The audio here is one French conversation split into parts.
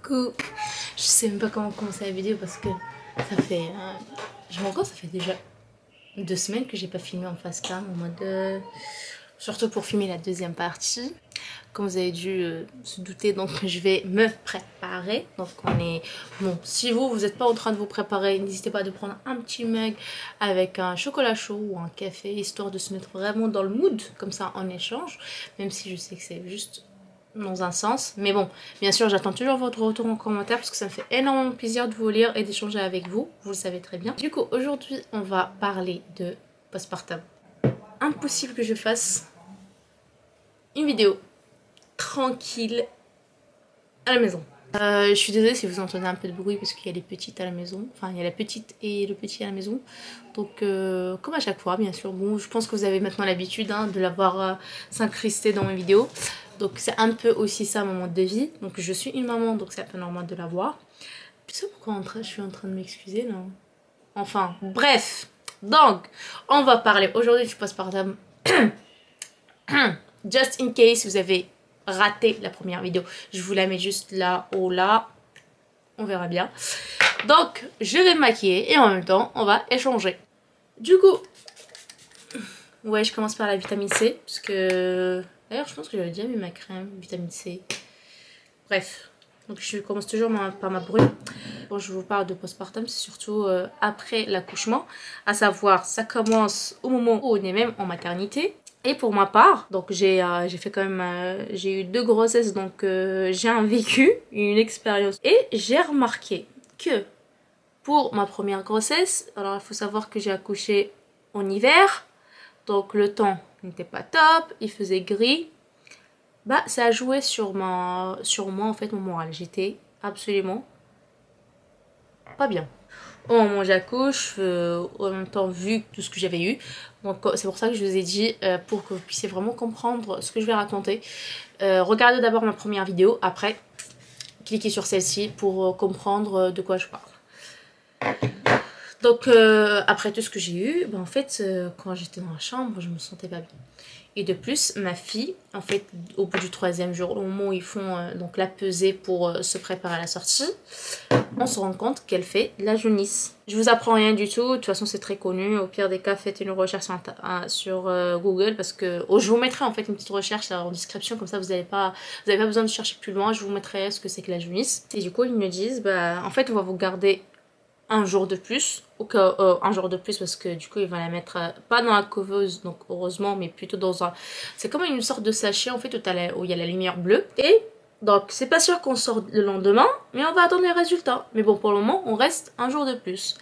Coucou. Je sais même pas comment commencer la vidéo parce que ça fait... je me rends compte, ça fait déjà 2 semaines que j'ai pas filmé en face cam en mode... surtout pour filmer la deuxième partie. Comme vous avez dû se douter, donc je vais me préparer. Donc on est... Bon, si vous n'êtes pas en train de vous préparer, n'hésitez pas à prendre un petit mug avec un chocolat chaud ou un café, histoire de se mettre vraiment dans le mood, comme ça en échange. Même si je sais que c'est juste dans un sens. Mais bon, bien sûr, j'attends toujours votre retour en commentaire parce que ça me fait énormément plaisir de vous lire et d'échanger avec vous. Vous le savez très bien. Du coup, aujourd'hui, on va parler de postpartum. Impossible que je fasse une vidéo tranquille à la maison. Je suis désolée si vous entendez un peu de bruit parce qu'il y a les petites à la maison. Enfin, il y a la petite et le petit à la maison. Donc, comme à chaque fois, bien sûr. Bon, je pense que vous avez maintenant l'habitude de l'avoir s'incruster dans mes vidéos. Donc, c'est un peu aussi ça, mon mode de vie. Donc, je suis une maman, donc c'est un peu normal de l'avoir. Tu sais pourquoi je suis en train de m'excuser, là? Enfin, bref. Donc, on va parler aujourd'hui du postpartum. Just in case vous avez raté la première vidéo, je vous la mets juste là ou là, on verra bien. Donc je vais me maquiller et en même temps on va échanger. Du coup, ouais, je commence par la vitamine C parce que d'ailleurs je pense que j'avais déjà mis ma crème vitamine C. Bref, donc je commence toujours par ma brune. Quand je vous parle de postpartum, c'est surtout après l'accouchement, à savoir ça commence au moment où on est même en maternité. Et pour ma part, donc j'ai fait quand même, j'ai eu 2 grossesses, donc j'ai un vécu, une expérience. Et j'ai remarqué que pour ma première grossesse, alors il faut savoir que j'ai accouché en hiver, donc le temps n'était pas top, il faisait gris. Bah ça a joué sur moi en fait, mon moral. J'étais absolument pas bien. Au moment où j'accouche, en même temps vu tout ce que j'avais eu. Donc c'est pour ça que je vous ai dit, pour que vous puissiez vraiment comprendre ce que je vais raconter. Regardez d'abord ma première vidéo, après cliquez sur celle-ci pour comprendre de quoi je parle. Donc après tout ce que j'ai eu, ben, en fait quand j'étais dans la chambre, je me sentais pas bien. Et de plus, ma fille, en fait, au bout du 3e jour, au moment où ils font donc la pesée pour se préparer à la sortie, on se rend compte qu'elle fait la jaunisse. Je vous apprends rien du tout, de toute façon c'est très connu. Au pire des cas, faites une recherche sur Google parce que je vous mettrai en fait une petite recherche en description, comme ça vous n'avez pas besoin de chercher plus loin. Je vous mettrai ce que c'est que la jaunisse. Et du coup ils me disent, bah en fait on va vous garder un jour de plus, un jour de plus parce que du coup il va la mettre pas dans la couveuse, donc heureusement, mais plutôt dans un, c'est comme une sorte de sachet en fait où il y a la lumière bleue. Et donc c'est pas sûr qu'on sort le lendemain, mais on va attendre les résultats. Mais bon, pour le moment on reste un jour de plus.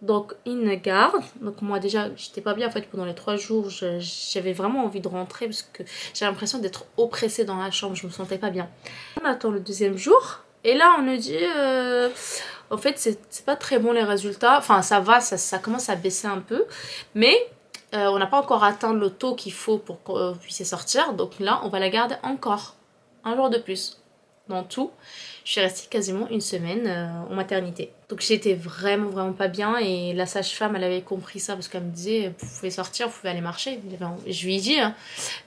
Donc il me garde. Donc moi déjà j'étais pas bien en fait pendant les 3 jours, j'avais vraiment envie de rentrer parce que j'ai l'impression d'être oppressée dans la chambre, je me sentais pas bien. On attend le 2e jour et là on nous dit en fait c'est pas très bon les résultats, enfin ça va, ça commence à baisser un peu, mais on n'a pas encore atteint le taux qu'il faut pour que vous puissiez sortir, donc là on va la garder encore un jour de plus. Dans tout, je suis restée quasiment 1 semaine en maternité. Donc j'étais vraiment pas bien et la sage-femme elle avait compris ça parce qu'elle me disait vous pouvez sortir, vous pouvez aller marcher. Je lui ai dit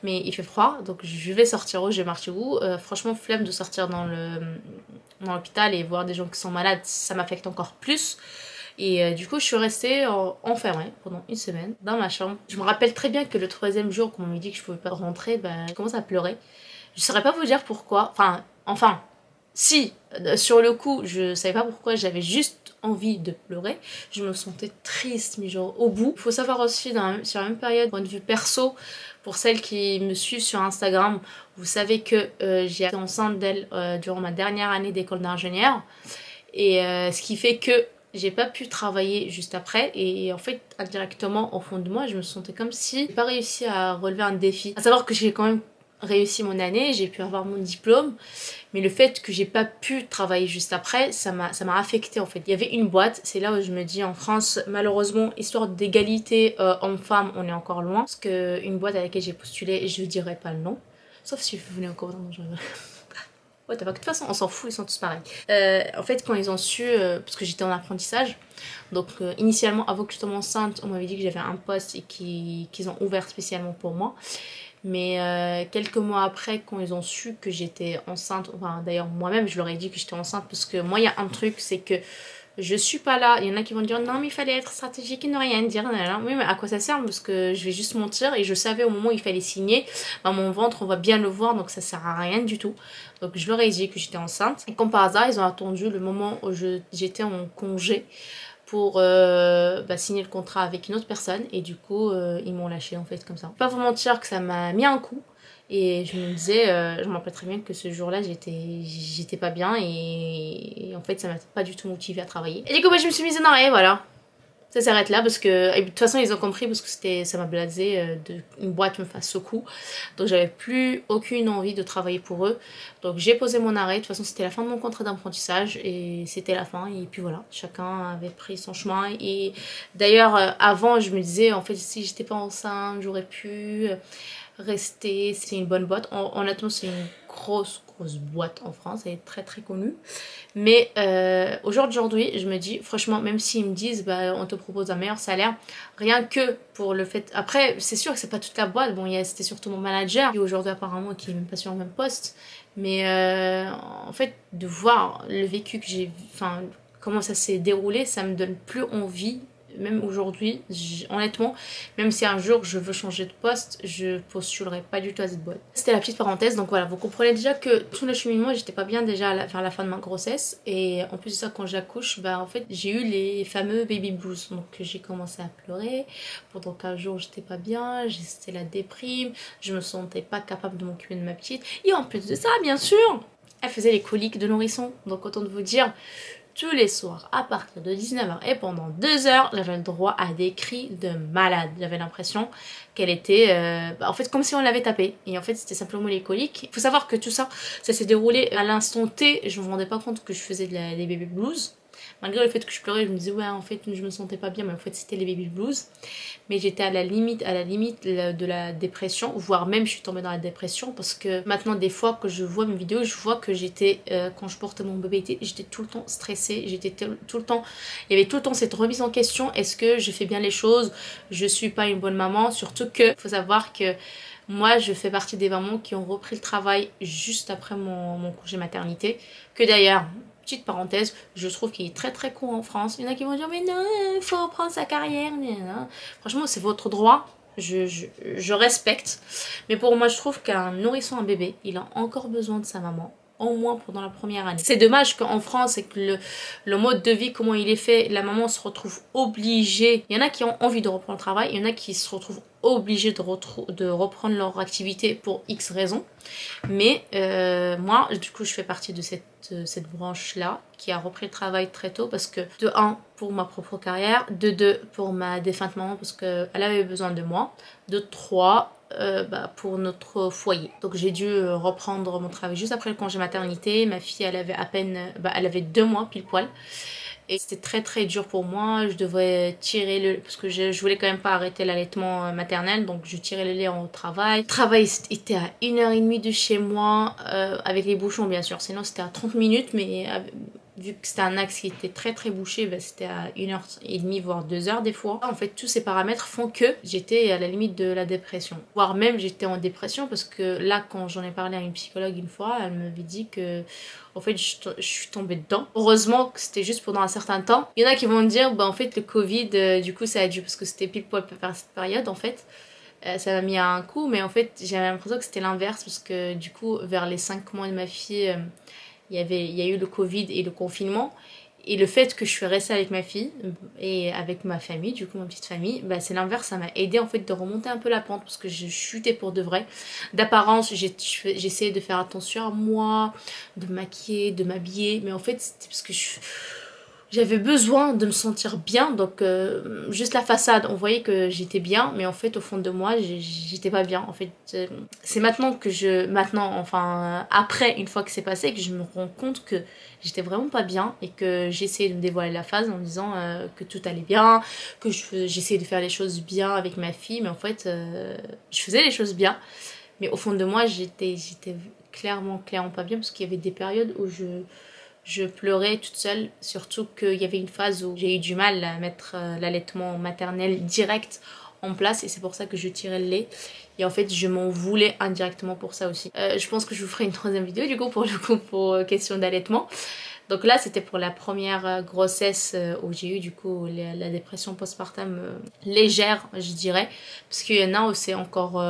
mais il fait froid donc je vais sortir où, je vais marcher où. Franchement flemme de sortir dans l'hôpital et voir des gens qui sont malades, ça m'affecte encore plus. Et du coup je suis restée enfermée pendant 1 semaine dans ma chambre. Je me rappelle très bien que le 3e jour quand on m'a dit que je pouvais pas rentrer, ben, je commence à pleurer. Je saurais pas vous dire pourquoi, enfin, si, sur le coup, je savais pas pourquoi, j'avais juste envie de pleurer. Je me sentais triste, mais genre au bout. Il faut savoir aussi, sur la même période, point de vue perso, pour celles qui me suivent sur Instagram, vous savez que j'ai été enceinte d'elle durant ma dernière année d'école d'ingénieur. Et ce qui fait que j'ai pas pu travailler juste après et en fait indirectement au fond de moi je me sentais comme si j'ai pas réussi à relever un défi. À savoir que j'ai quand même réussi mon année, j'ai pu avoir mon diplôme, mais le fait que j'ai pas pu travailler juste après, ça m'a affecté en fait. Il y avait une boîte, c'est là où je me dis en France, malheureusement, histoire d'égalité homme-femme, on est encore loin, parce que une boîte à laquelle j'ai postulé, je dirais pas le nom, sauf si vous venez encore dans mon genre. Ouais, de toute façon, on s'en fout, ils sont tous pareils. En fait, quand ils ont su, parce que j'étais en apprentissage, donc initialement, avant que je tombe enceinte, on m'avait dit que j'avais un poste et qu'ils ont ouvert spécialement pour moi. Mais quelques mois après, quand ils ont su que j'étais enceinte, enfin d'ailleurs moi-même je leur ai dit que j'étais enceinte, parce que moi il y a un truc, c'est que je suis pas là. Il y en a qui vont dire non mais il fallait être stratégique et ne rien dire. Oui mais à quoi ça sert, parce que je vais juste mentir, et je savais au moment où il fallait signer, bah, mon ventre on va bien le voir, donc ça sert à rien du tout. Donc je leur ai dit que j'étais enceinte, et comme par hasard ils ont attendu le moment où j'étais en congé pour signer le contrat avec une autre personne, et du coup ils m'ont lâché en fait comme ça. Pas vous mentir que ça m'a mis un coup. Et je me disais, je me rappelle très bien que ce jour-là, j'étais pas bien, et en fait, ça m'a pas du tout motivée à travailler. Et du coup, je me suis mise en arrêt, voilà. Ça s'arrête là parce que, et de toute façon, ils ont compris parce que ça m'a blasé une boîte me fasse ce coup. Donc, j'avais plus aucune envie de travailler pour eux. Donc, j'ai posé mon arrêt. De toute façon, c'était la fin de mon contrat d'apprentissage, et c'était la fin. Et puis voilà, chacun avait pris son chemin. Et d'ailleurs, avant, je me disais, en fait, si j'étais pas enceinte, j'aurais pu rester. C'est une bonne boîte. Honnêtement, c'est une grosse boîte en France. Elle est très très connue. Mais aujourd'hui, je me dis, franchement, même s'ils me disent, bah, on te propose un meilleur salaire, rien que pour le fait. Après, c'est sûr que c'est pas toute la boîte. Bon, c'était surtout mon manager, qui aujourd'hui apparemment qui est même pas sur le même poste. Mais en fait, de voir le vécu que j'ai, enfin, comment ça s'est déroulé, ça me donne plus envie. Même aujourd'hui, honnêtement, même si un jour je veux changer de poste, je postulerai pas du tout à cette boîte. C'était la petite parenthèse, donc voilà, vous comprenez déjà que tout le cheminement, j'étais pas bien déjà vers la fin de ma grossesse, et en plus de ça, quand j'accouche, bah en fait, j'ai eu les fameux baby blues, donc j'ai commencé à pleurer, pendant 15 jours j'étais pas bien, c'était la déprime, je me sentais pas capable de m'occuper de ma petite, et en plus de ça, bien sûr, elle faisait les coliques de nourrisson, donc autant de vous dire, tous les soirs à partir de 19h et pendant 2 heures, j'avais le droit à des cris de malade. J'avais l'impression qu'elle était en fait comme si on l'avait tapée, et en fait c'était simplement les coliques. Il faut savoir que tout ça s'est déroulé à l'instant T. Je me rendais pas compte que je faisais des baby blues. Malgré le fait que je pleurais, je me disais ouais en fait je me sentais pas bien, mais en fait c'était les baby blues. Mais j'étais à la limite de la dépression, voire même je suis tombée dans la dépression, parce que maintenant des fois que je vois mes vidéos, je vois que j'étais, quand je portais mon bébé, j'étais tout le temps stressée, j'étais tout le temps, il y avait tout le temps cette remise en question, est-ce que je fais bien les choses, je suis pas une bonne maman, surtout que faut savoir que moi je fais partie des mamans qui ont repris le travail juste après mon congé maternité, que d'ailleurs, petite parenthèse, je trouve qu'il est très très court en France. Il y en a qui vont dire mais non, il faut reprendre sa carrière. Franchement, c'est votre droit. Je respecte. Mais pour moi, je trouve qu'un nourrisson, un bébé, il a encore besoin de sa maman. Au moins pendant la première année. C'est dommage qu'en France, et que le mode de vie, comment il est fait, la maman se retrouve obligée. Il y en a qui ont envie de reprendre le travail, il y en a qui se retrouvent obligés de reprendre leur activité pour X raisons. Mais moi, du coup, je fais partie de cette branche-là qui a repris le travail très tôt, parce que de 1, pour ma propre carrière, de 2, pour ma défunte maman, parce qu'elle avait besoin de moi, de 3, pour notre foyer. Donc j'ai dû reprendre mon travail juste après le congé maternité. Ma fille, elle avait à peine, elle avait 2 mois pile poil. Et c'était très très dur pour moi. Je devais tirer parce que je voulais quand même pas arrêter l'allaitement maternel, donc je tirais le lait au travail. Le travail était à 1h30 de chez moi, avec les bouchons bien sûr, sinon c'était à 30 minutes, mais vu que c'était un axe qui était très très bouché, c'était à 1h30 voire 2h des fois. En fait, tous ces paramètres font que j'étais à la limite de la dépression, voire même j'étais en dépression, parce que là, quand j'en ai parlé à une psychologue une fois, elle m'avait dit que en fait je suis tombée dedans. Heureusement que c'était juste pendant un certain temps. Il y en a qui vont me dire en fait le Covid, du coup ça a dû, parce que c'était pile poil vers cette période en fait. Ça m'a mis à un coup, mais en fait j'avais l'impression que c'était l'inverse, parce que du coup vers les 5 mois de ma fille, il y a eu le Covid et le confinement, et le fait que je suis restée avec ma fille et avec ma famille, du coup ma petite famille, c'est l'inverse, ça m'a aidé en fait de remonter un peu la pente, parce que je chutais pour de vrai. D'apparence, j'essayais de faire attention à moi, de me maquiller, de m'habiller, mais en fait c'était parce que j'avais besoin de me sentir bien, donc juste la façade, on voyait que j'étais bien, mais en fait au fond de moi j'étais pas bien. En fait c'est maintenant enfin après, une fois que c'est passé, que je me rends compte que j'étais vraiment pas bien, et que j'essayais de me dévoiler la face en me disant que tout allait bien, que j'essayais de faire les choses bien avec ma fille, mais en fait je faisais les choses bien, mais au fond de moi j'étais clairement pas bien, parce qu'il y avait des périodes où je pleurais toute seule, surtout qu'il y avait une phase où j'ai eu du mal à mettre l'allaitement maternel direct en place et c'est pour ça que je tirais le lait. Et en fait je m'en voulais indirectement pour ça aussi. Je pense que je vous ferai une troisième vidéo du coup pour question d'allaitement. Donc là c'était pour la première grossesse où j'ai eu du coup la dépression postpartum légère je dirais. Parce qu'il y en a où c'est encore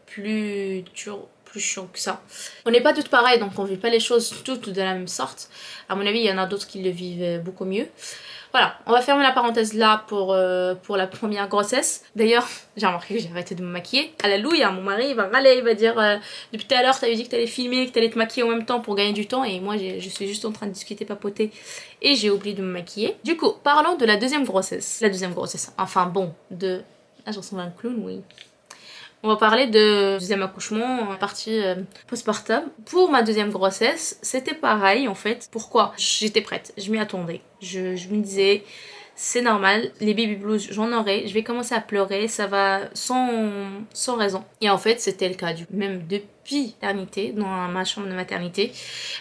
plus dur, plus chiant que ça. On n'est pas toutes pareilles donc on vit pas les choses toutes de la même sorte. À mon avis il y en a d'autres qui le vivent beaucoup mieux. Voilà, on va fermer la parenthèse là pour la première grossesse. D'ailleurs, j'ai remarqué que j'ai arrêté de me maquiller. Alléluia, mon mari il va râler, il va dire depuis tout à l'heure t'avais dit que t'allais filmer, que t'allais te maquiller en même temps pour gagner du temps. Et moi je suis juste en train de discuter, papoter et j'ai oublié de me maquiller. Du coup, parlons de la deuxième grossesse. La deuxième grossesse, enfin bon, de... Ah, je ressemble à un clown, oui. On va parler de deuxième accouchement, partie postpartum. Pour ma deuxième grossesse, c'était pareil en fait. Pourquoi? J'étais prête, je m'y attendais. Je me disais, c'est normal, les baby blues, j'en aurai. Je vais commencer à pleurer, ça va sans raison. Et en fait, c'était le cas. Même depuis l'éternité, dans ma chambre de maternité,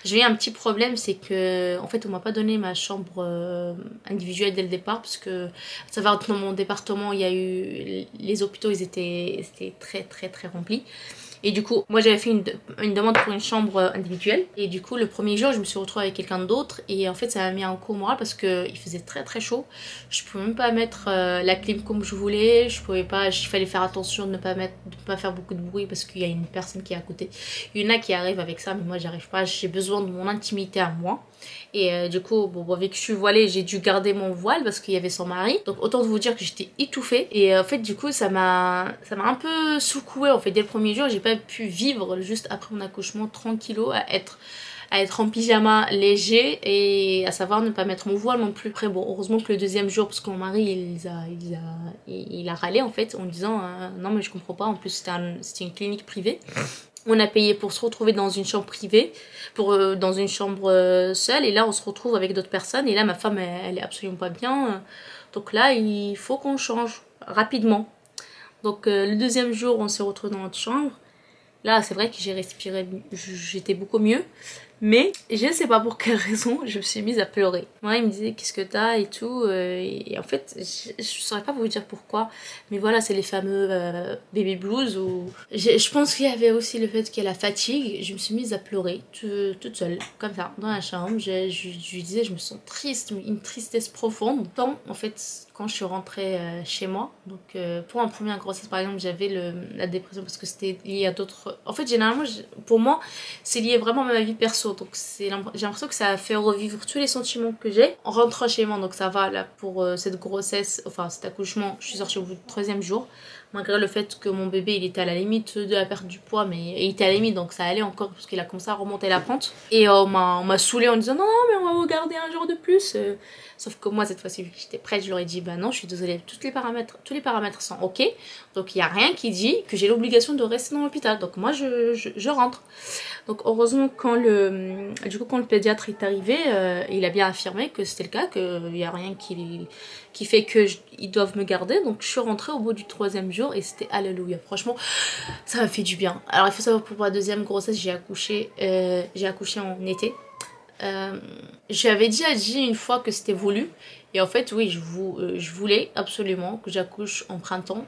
j'ai eu un petit problème, c'est que en fait, on m'a pas donné ma chambre individuelle dès le départ, parce que ça va dans mon département, il y a eu les hôpitaux, ils étaient très remplis. Et du coup, moi j'avais fait une demande pour une chambre individuelle. Et du coup, le premier jour, je me suis retrouvée avec quelqu'un d'autre. Et en fait, ça m'a mis un coup au moral parce qu'il faisait très chaud. Je pouvais même pas mettre la clim comme je voulais. Je pouvais pas, il fallait faire attention de ne pas faire beaucoup de bruit parce qu'il y a une personne qui est à côté. Il y en a qui arrivent avec ça, mais moi j'arrive pas. J'ai besoin de mon intimité à moi. Et du coup, bon, vu que je suis voilée, j'ai dû garder mon voile parce qu'il y avait son mari. Donc autant vous dire que j'étais étouffée. Et en fait, du coup, ça m'a un peu secouée. En fait, dès le premier jour, j'ai pas pu vivre juste après mon accouchement tranquillo à être en pyjama léger et à savoir ne pas mettre mon voile non plus. Après bon, heureusement que le deuxième jour, parce que mon mari il a râlé en fait en disant non mais je comprends pas, en plus c'était une clinique privée. On a payé pour se retrouver dans une chambre privée, dans une chambre seule, et là on se retrouve avec d'autres personnes, et là ma femme elle est absolument pas bien, donc là il faut qu'on change rapidement. Donc le deuxième jour on s'est retrouvé dans notre chambre, là c'est vrai que j'ai respiré, j'étais beaucoup mieux, mais je ne sais pas pour quelle raison je me suis mise à pleurer. Moi il me disait qu'est-ce que t'as et tout, et en fait je saurais pas vous dire pourquoi, mais voilà, c'est les fameux baby blues où je pense qu'il y avait aussi le fait qu'il y a la fatigue. Je me suis mise à pleurer toute seule comme ça dans la chambre. Je lui disais je me sens triste, une tristesse profonde. Tant en fait quand je suis rentrée chez moi, donc pour ma première grossesse par exemple j'avais la dépression parce que c'était lié à d'autres, en fait généralement pour moi c'est lié vraiment à ma vie perso, donc j'ai l'impression que ça a fait revivre tous les sentiments que j'ai en rentrant chez moi. Donc ça va là pour cette grossesse, enfin cet accouchement, je suis sortie au bout du 3e jour, malgré le fait que mon bébé il était à la limite de la perte du poids, mais il était à la limite donc ça allait encore parce qu'il a commencé à remonter la pente. Et on m'a saoulée en disant non mais on va vous garder un jour de plus, sauf que moi cette fois-ci vu que j'étais prête, je leur ai dit bah non je suis désolée, tous les paramètres sont ok, donc il n'y a rien qui dit que j'ai l'obligation de rester dans l'hôpital, donc moi je rentre. Donc heureusement quand le pédiatre est arrivé, il a bien affirmé que c'était le cas, qu'il n'y a rien qui fait qu'ils doivent me garder. Donc je suis rentrée au bout du 3e jour et c'était alléluia. Franchement ça m'a fait du bien. Alors il faut savoir, pour ma deuxième grossesse j'ai accouché en été. J'avais dit à J une fois que c'était voulu, et en fait oui je voulais absolument que j'accouche en printemps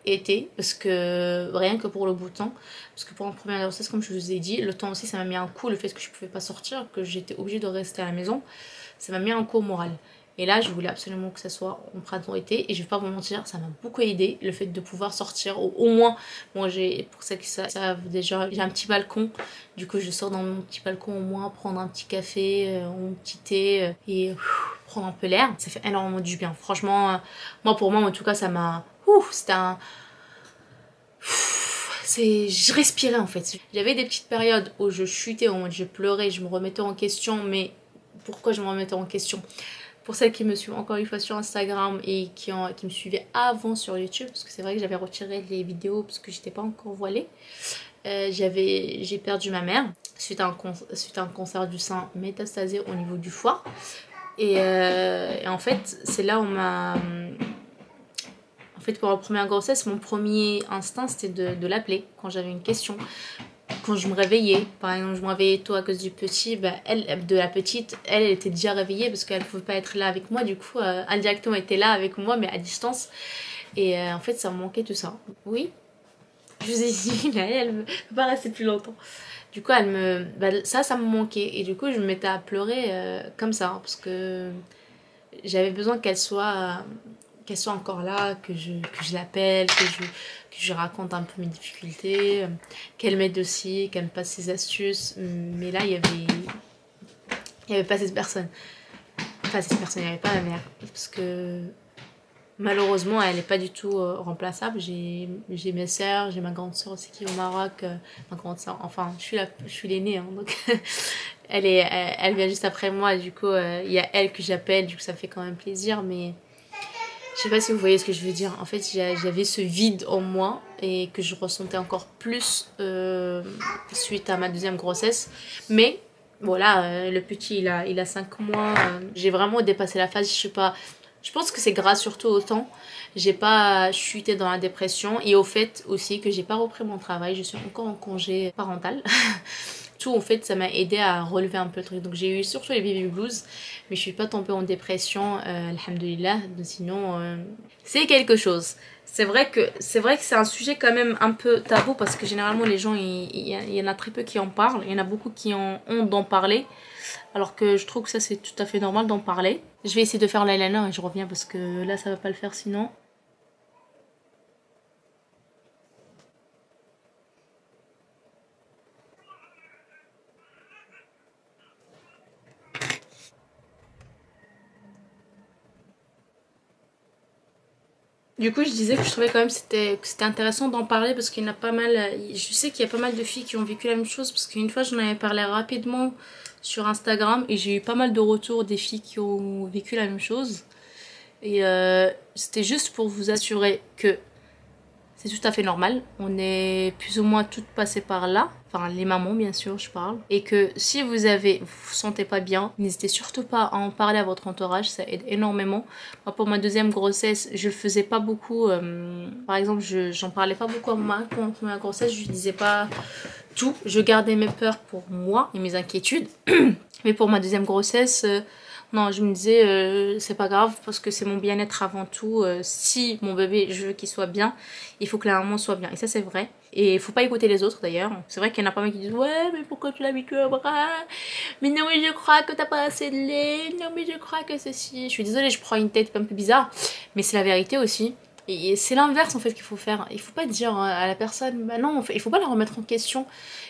été, parce que rien que pour le beau temps, parce que pour ma première grossesse comme je vous ai dit, le temps aussi ça m'a mis un coup, le fait que je pouvais pas sortir, que j'étais obligée de rester à la maison, ça m'a mis un coup au moral. Et là je voulais absolument que ça soit en printemps été, et je vais pas vous mentir, ça m'a beaucoup aidé le fait de pouvoir sortir au moins. Moi pour ça que ça déjà, j'ai un petit balcon, du coup je sors dans mon petit balcon au moins prendre un petit café, un petit thé, et prendre un peu l'air, ça fait énormément du bien. Franchement pour moi en tout cas ça m'a, c'était un... je respirais en fait. J'avais des petites périodes où je chutais, où je pleurais, je me remettais en question. Mais pourquoi je me remettais en question? Pour celles qui me suivent encore une fois sur Instagram et qui me suivaient avant sur YouTube, parce que c'est vrai que j'avais retiré les vidéos parce que j'étais pas encore voilée. J'ai perdu ma mère suite à un cancer du sein métastasé au niveau du foie. Et en fait c'est là où en fait, pour la première grossesse, mon premier instinct, c'était de l'appeler quand j'avais une question. Quand je me réveillais, par exemple, je me réveillais tôt à cause du petit, bah, de la petite, elle était déjà réveillée parce qu'elle ne pouvait pas être là avec moi. Du coup, indirectement, elle était là avec moi, mais à distance. Et en fait ça me manquait tout ça. Oui, je vous ai dit, là, elle ne peut pas rester plus longtemps. Du coup ça me manquait. Et du coup je me mettais à pleurer comme ça, hein, parce que j'avais besoin qu'elle soit encore là, que je l'appelle, que je raconte un peu mes difficultés, qu'elle m'aide aussi, qu'elle me passe ses astuces. Mais là, il y avait pas cette personne. Enfin, cette personne, il n'y avait pas ma mère. Parce que malheureusement, elle n'est pas du tout remplaçable. J'ai mes sœurs, j'ai ma grande sœur aussi qui est au Maroc. Ma grande sœur, enfin, je suis l'aînée, hein, donc elle vient juste après moi. Du coup, il y a elle que j'appelle, du coup, ça me fait quand même plaisir. Mais je sais pas si vous voyez ce que je veux dire. En fait, j'avais ce vide en moi et que je ressentais encore plus suite à ma deuxième grossesse. Mais voilà, le petit, il a 5 mois. J'ai vraiment dépassé la phase. Je sais pas. Je pense que c'est grâce surtout au temps. J'ai pas chuté dans la dépression et au fait aussi que j'ai pas repris mon travail. Je suis encore en congé parental. Tout en fait ça m'a aidé à relever un peu le truc. Donc j'ai eu surtout les baby blues, mais je suis pas tombée en dépression, alhamdoulilah. Sinon c'est quelque chose. C'est vrai que c'est un sujet quand même un peu tabou parce que généralement les gens il y en a très peu qui en parlent. Il y en a beaucoup qui ont honte d'en parler. Alors que je trouve que ça c'est tout à fait normal d'en parler. Je vais essayer de faire l'eyeliner et je reviens parce que là ça va pas le faire sinon. Du coup, je disais que je trouvais quand même que c'était intéressant d'en parler parce qu'il y en a pas mal. Je sais qu'il y a pas mal de filles qui ont vécu la même chose parce qu'une fois, j'en avais parlé rapidement sur Instagram et j'ai eu pas mal de retours des filles qui ont vécu la même chose. Et c'était juste pour vous assurer que c'est tout à fait normal. On est plus ou moins toutes passées par là. Enfin, les mamans, bien sûr, je parle. Et que si vous vous sentez pas bien, n'hésitez surtout pas à en parler à votre entourage. Ça aide énormément. Moi, pour ma deuxième grossesse, je le faisais pas beaucoup. Par exemple, j'en parlais pas beaucoup à mon mari pour ma grossesse. Je lui disais pas tout. Je gardais mes peurs pour moi et mes inquiétudes. Mais pour ma deuxième grossesse... non, je me disais, c'est pas grave parce que c'est mon bien-être avant tout. Si mon bébé, je veux qu'il soit bien, il faut que la maman soit bien. Et ça, c'est vrai. Et il faut pas écouter les autres d'ailleurs. C'est vrai qu'il y en a pas mal qui disent, ouais, mais pourquoi tu l'as mis que au bras? Mais non, mais je crois que t'as pas assez de lait. Non, mais je crois que ceci. Je suis désolée, je prends une tête un peu bizarre. Mais c'est la vérité aussi. Et c'est l'inverse en fait qu'il faut faire. Il faut pas dire à la personne, bah non, il faut pas la remettre en question.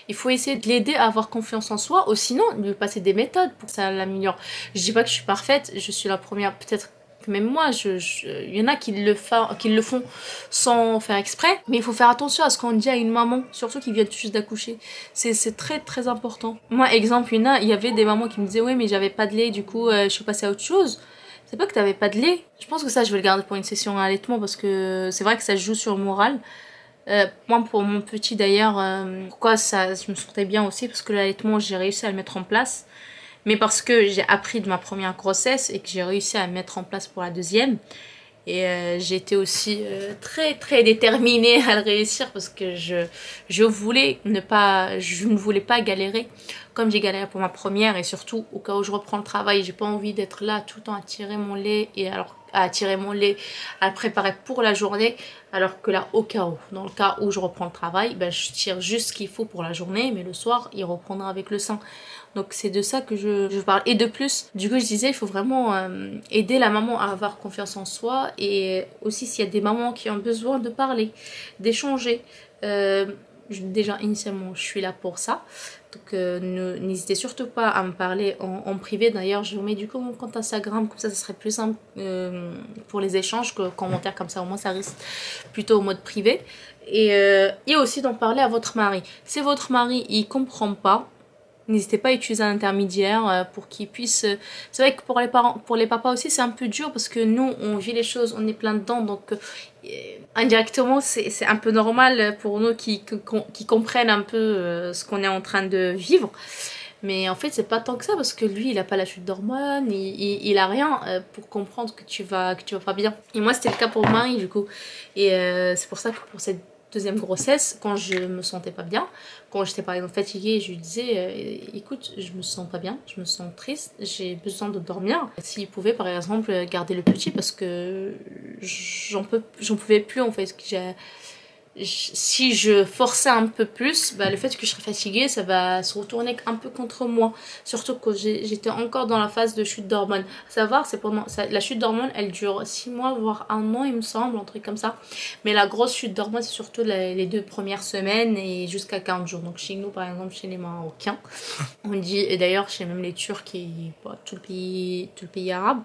Il faut essayer de l'aider à avoir confiance en soi, ou sinon lui passer des méthodes pour que ça l'améliore. Je dis pas que je suis parfaite, je suis la première, peut-être que même moi, il y en a qui le font sans faire exprès, mais il faut faire attention à ce qu'on dit à une maman, surtout qui vient tout juste d'accoucher. C'est très très important. Moi, exemple, il y avait des mamans qui me disaient, ouais, mais j'avais pas de lait, du coup, je suis passée à autre chose. C'est pas que t'avais pas de lait. Je pense que ça, je vais le garder pour une session à allaitement parce que c'est vrai que ça joue sur le moral. Moi, pour mon petit d'ailleurs, pourquoi ça, je me sentais bien aussi parce que l'allaitement, j'ai réussi à le mettre en place. Mais parce que j'ai appris de ma première grossesse et que j'ai réussi à le mettre en place pour la deuxième. Et j'ai été aussi très très déterminée à le réussir parce que je ne voulais pas galérer comme j'ai galéré pour ma première et surtout au cas où je reprends le travail, j'ai pas envie d'être là tout le temps à tirer mon lait et alors à tirer mon lait, à le préparer pour la journée, alors que là dans le cas où je reprends le travail, ben, je tire juste ce qu'il faut pour la journée, mais le soir il reprendra avec le sein. Donc c'est de ça que je parle. Et de plus, du coup je disais, il faut vraiment aider la maman à avoir confiance en soi. Et aussi s'il y a des mamans qui ont besoin de parler, d'échanger. Déjà initialement je suis là pour ça. Donc n'hésitez surtout pas à me parler en privé. D'ailleurs je vous mets du coup mon compte Instagram, comme ça serait plus simple pour les échanges que commentaires, comme ça au moins ça reste plutôt au mode privé. Et aussi d'en parler à votre mari. Si votre mari il comprend pas, n'hésitez pas à utiliser un intermédiaire pour qu'il puisse... C'est vrai que pour les parents, pour les papas aussi, c'est un peu dur parce que nous, on vit les choses, on est plein dedans. Donc, indirectement, c'est un peu normal pour nous qui comprennent un peu ce qu'on est en train de vivre. Mais en fait, c'est pas tant que ça parce que lui, il a pas la chute d'hormones, il a rien pour comprendre que tu vas pas bien. Et moi, c'était le cas pour Marie, du coup. Et c'est pour ça que pour cette deuxième grossesse, quand je me sentais pas bien, quand j'étais par exemple fatiguée, je lui disais écoute, je me sens pas bien, je me sens triste, j'ai besoin de dormir. S'il pouvait par exemple garder le petit parce que j'en pouvais plus en fait. Si je forçais un peu plus, bah, le fait que je serais fatiguée, ça va se retourner un peu contre moi. Surtout que j'étais encore dans la phase de chute d'hormones. À savoir, c'est pendant la chute d'hormones, elle dure 6 mois, voire 1 an, il me semble, un truc comme ça. Mais la grosse chute d'hormones, c'est surtout les 2 premières semaines et jusqu'à 40 jours. Donc chez nous, par exemple, chez les Marocains, on dit, et d'ailleurs chez même les Turcs et bah, tout le pays arabe,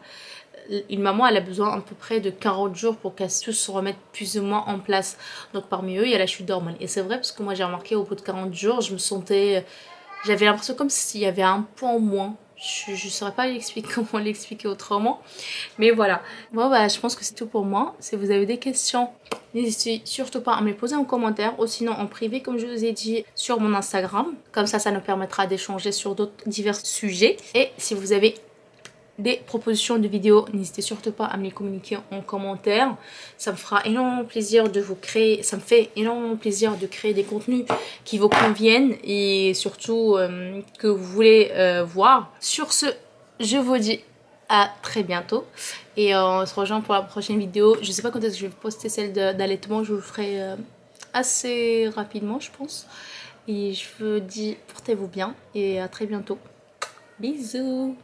une maman elle a besoin à peu près de 40 jours pour qu'elle tous se remette plus ou moins en place. Donc parmi eux il y a la chute d'hormones. Et c'est vrai parce que moi j'ai remarqué au bout de 40 jours je me sentais... J'avais l'impression comme s'il y avait un poids en moins. Je ne saurais pas comment l'expliquer autrement. Mais voilà. Bon bah je pense que c'est tout pour moi. Si vous avez des questions, n'hésitez surtout pas à me les poser en commentaire. Ou sinon en privé comme je vous ai dit sur mon Instagram. Comme ça nous permettra d'échanger sur d'autres divers sujets. Et si vous avez des propositions de vidéos, n'hésitez surtout pas à me les communiquer en commentaire. Ça me fera énormément plaisir de vous créer, ça me fait énormément plaisir de créer des contenus qui vous conviennent et surtout que vous voulez voir. Sur ce, je vous dis à très bientôt et on se rejoint pour la prochaine vidéo. Je sais pas quand est-ce que je vais poster celle d'allaitement, je vous le ferai assez rapidement je pense. Et je vous dis portez-vous bien et à très bientôt. Bisous.